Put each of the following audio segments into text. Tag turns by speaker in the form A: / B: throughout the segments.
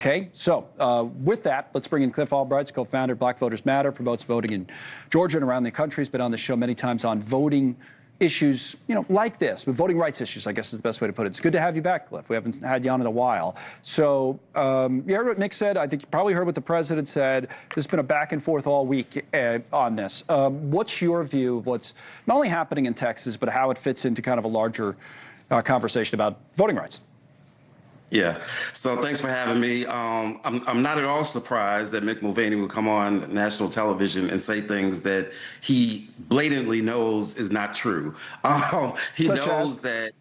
A: Okay, so with that, let's bring in Cliff Albright, co-founder of Black Voters Matter, promotes voting in Georgia and around the country. He's been on the show many times on voting issues, like this, but voting rights issues, I guess is the best way to put it. It's good to have you back, Cliff. We haven't had you on in a while. So you heard what Mick said. I think you probably heard what the president said. There's been a back and forth all week on this. What's your view of what's not only happening in Texas, but how it fits into kind of a larger conversation about voting rights?
B: Yeah. So thanks for having me. I'm not at all surprised that Mick Mulvaney would come on national television and say things that he blatantly knows is not true. He knows that,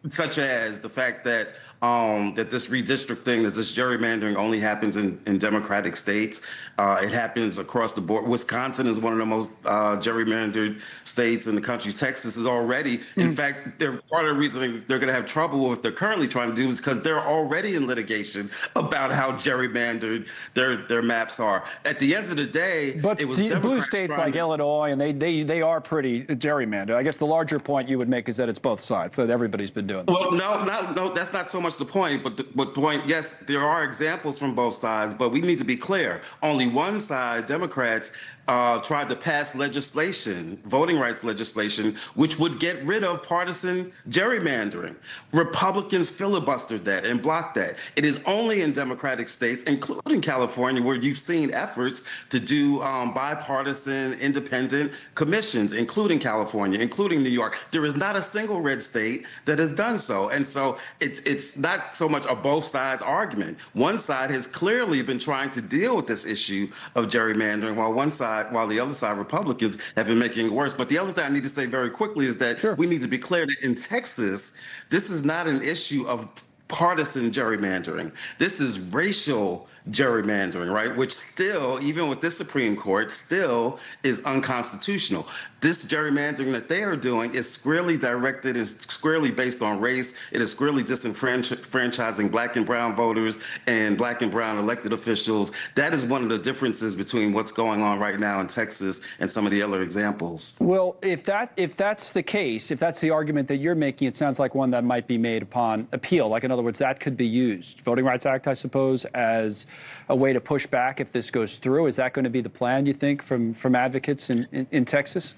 B: such as the fact that that this redistricting, that this gerrymandering only happens in Democratic states. It happens across the board. Wisconsin is one of the most gerrymandered states in the country. Texas is already, in fact, part of the reason they're going to have trouble with what they're currently trying to do is because they're already in litigation about how gerrymandered their maps are. At the end of the day,
A: but
B: it was
A: the blue
B: Democrats
A: states like Illinois, and they are pretty gerrymandered. I guess the larger point you would make is that it's both sides, that everybody's been doing this.
B: Well, no, that's not so much the point, but the point, yes, there are examples from both sides, but we need to be clear. Only one side, Democrats, tried to pass legislation, voting rights legislation, which would get rid of partisan gerrymandering. Republicans filibustered that and blocked that. It is only in Democratic states, including California, where you've seen efforts to do bipartisan independent commissions, including California, including New York. There is not a single red state that has done so. And so it's not so much a both sides argument. One side has clearly been trying to deal with this issue of gerrymandering, while the other side, Republicans, have been making it worse. But the other thing I need to say very quickly is that we need to be clear that in Texas, this is not an issue of partisan gerrymandering. This is racial gerrymandering, right? Which still, even with this Supreme Court, still is unconstitutional. This gerrymandering that they are doing is squarely directed, is squarely based on race. It is squarely disenfranchising black and brown voters and black and brown elected officials. That is one of the differences between what's going on right now in Texas and some of the other examples.
A: Well, if that's the case, if that's the argument that you're making, it sounds like one that might be made upon appeal. Like, in other words, that could be used. Voting Rights Act, I suppose, as a way to push back if this goes through. Is that going to be the plan, you think, from advocates in Texas?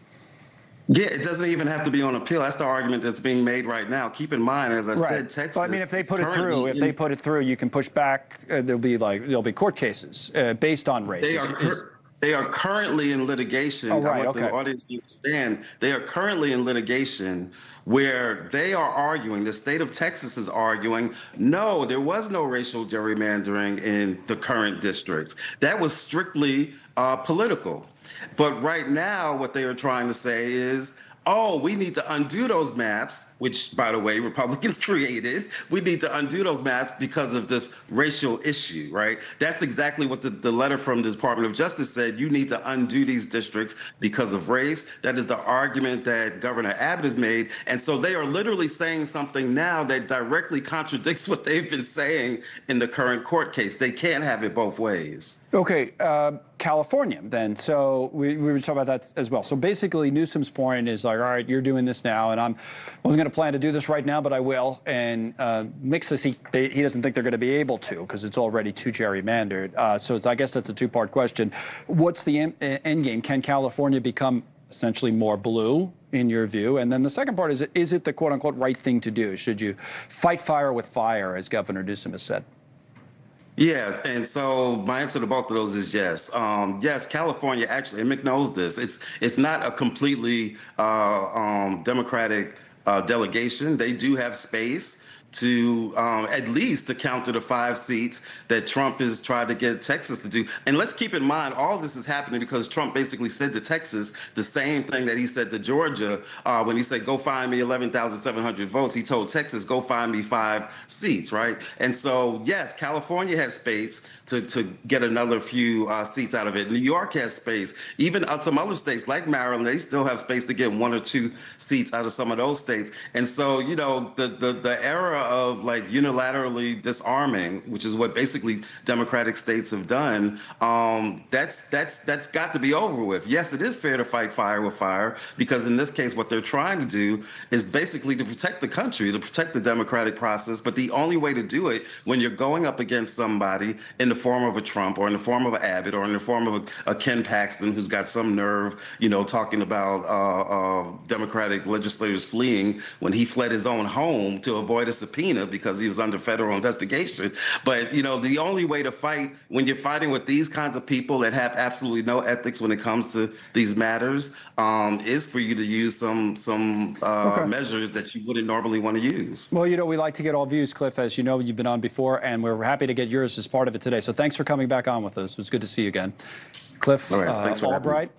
B: Yeah, it doesn't even have to be on appeal. That's the argument that's being made right now. Keep in mind, as I said, Texas.
A: But I mean, if they put it through, you can push back. There'll be court cases based on race.
B: They are currently in litigation.
A: Oh, right,
B: I want the audience to understand. They are currently in litigation where they are arguing, the state of Texas is arguing, no, there was no racial gerrymandering in the current districts. That was strictly political. But right now, what they are trying to say is, oh, we need to undo those maps, which, by the way, Republicans created. We need to undo those maps because of this racial issue, right? That's exactly what the letter from the Department of Justice said. You need to undo these districts because of race. That is the argument that Governor Abbott has made. And so they are literally saying something now that directly contradicts what they've been saying in the current court case. They can't have it both ways.
A: Okay, California, then. So we were talking about that as well. So basically, Newsom's point is like, all right, you're doing this now, and I wasn't going to plan to do this right now, but I will. And Mick says he doesn't think they're going to be able to because it's already too gerrymandered. So I guess that's a two-part question. What's the end game? Can California become essentially more blue, in your view? And then the second part is it the quote-unquote right thing to do? Should you fight fire with fire, as Governor Newsom has said?
B: Yes, and so my answer to both of those is yes. Yes, California actually, and Mick knows this, it's not a completely Democratic delegation. They do have space to at least to counter the 5 seats that Trump has tried to get Texas to do. And let's keep in mind, all this is happening because Trump basically said to Texas the same thing that he said to Georgia when he said, go find me 11,700 votes. He told Texas, go find me 5 seats, right? And so, yes, California has space to get another few seats out of it. New York has space. Even some other states like Maryland, they still have space to get 1 or 2 seats out of some of those states. And so, the era of like unilaterally disarming, which is what basically democratic states have done, that's got to be over with. Yes, it is fair to fight fire with fire, because in this case, what they're trying to do is basically to protect the country, to protect the democratic process. But the only way to do it when you're going up against somebody in the form of a Trump or in the form of an Abbott or in the form of a Ken Paxton, who's got some nerve, talking about Democratic legislators fleeing when he fled his own home to avoid a subpoena because he was under federal investigation. But, the only way to fight when you're fighting with these kinds of people that have absolutely no ethics when it comes to these matters is for you to use some measures that you wouldn't normally want to use.
A: Well, we like to get all views, Cliff, as you know, you've been on before, and we're happy to get yours as part of it today. So thanks for coming back on with us. It was good to see you again. Cliff
B: All right, thanks for
A: Albright.